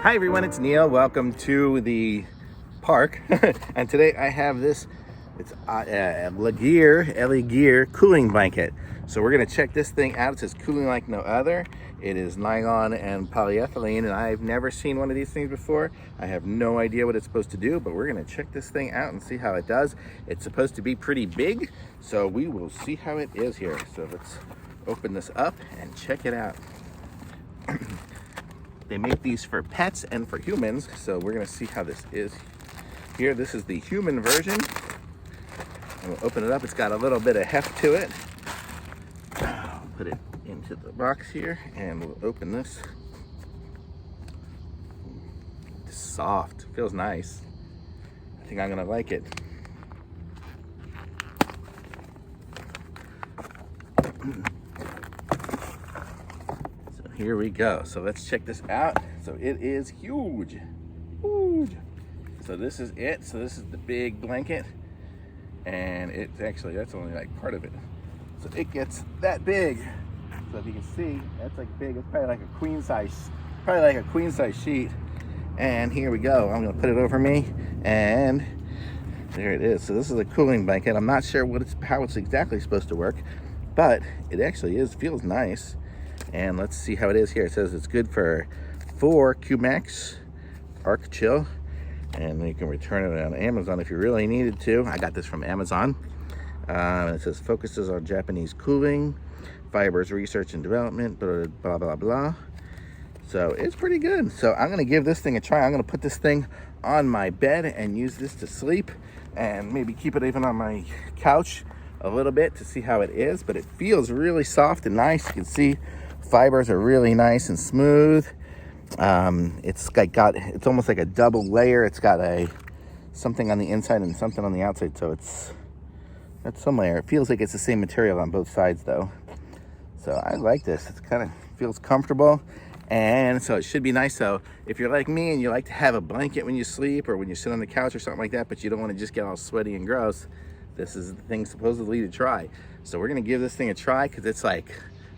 Hi everyone, it's Neil. Welcome to the park. And today I have this, it's Elegear cooling blanket. So we're gonna check this thing out. It says cooling like no other. It is nylon and polyethylene, and I've never seen one of these things before. I have no idea what it's supposed to do, but we're gonna check this thing out and see how it does. It's supposed to be pretty big, so we will see how it is here. So let's open this up and check it out. They make these for pets and for humans, so we're gonna see how this is here. This is the human version. And we'll open it up. It's got a little bit of heft to it. I'll put it into the box here, and we'll open this. It's soft, feels nice. I think I'm gonna like it. Here we go. So let's check this out. So it is huge. So this is it. So this is the big blanket, and it's actually, that's only like part of it. So it gets that big. So if you can see, that's like big. It's probably like a queen size sheet. And here we go. I'm gonna put it over me, and there it is. So this is a cooling blanket. I'm not sure how it's exactly supposed to work, but it actually feels nice. And let's see how it is here. It says it's good for 4 Qmax Arc Chill, and you can return it on Amazon if you really needed to. I got this from Amazon. It says focuses on Japanese cooling, fibers research and development, blah blah blah. So it's pretty good. So I'm gonna give this thing a try. I'm gonna put this thing on my bed and use this to sleep, and maybe keep it even on my couch a little bit to see how it is. But it feels really soft and nice. You can see fibers are really nice and smooth. It's almost like a double layer. It's got something on the inside and something on the outside, so that's some layer. It feels like it's the same material on both sides though. So I like this. It kind of feels comfortable, and so it should be nice. So if you're like me and you like to have a blanket when you sleep or when you sit on the couch or something like that, but you don't want to just get all sweaty and gross, this is the thing supposedly to try. So we're gonna give this thing a try, because it's like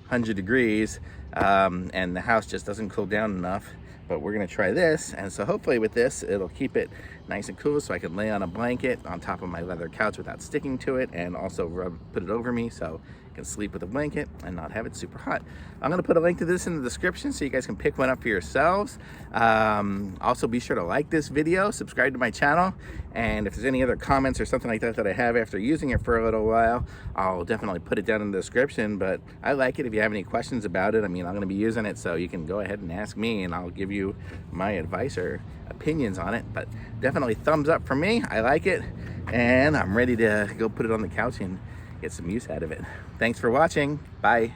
100 degrees, and the house just doesn't cool down enough. But we're gonna try this, and so hopefully with this it'll keep it nice and cool, so I can lay on a blanket on top of my leather couch without sticking to it, and also put it over me so I can sleep with a blanket and not have it super hot. I'm gonna put a link to this in the description so you guys can pick one up for yourselves. Also be sure to like this video, subscribe to my channel, and if there's any other comments or something like that I have after using it for a little while, I'll definitely put it down in the description. But I like it. If you have any questions about it, I mean, I'm gonna be using it, so you can go ahead and ask me, and I'll give you my advice or opinions on it. But definitely thumbs up for me. I like it, and I'm ready to go put it on the couch and get some use out of it. Thanks for watching. Bye.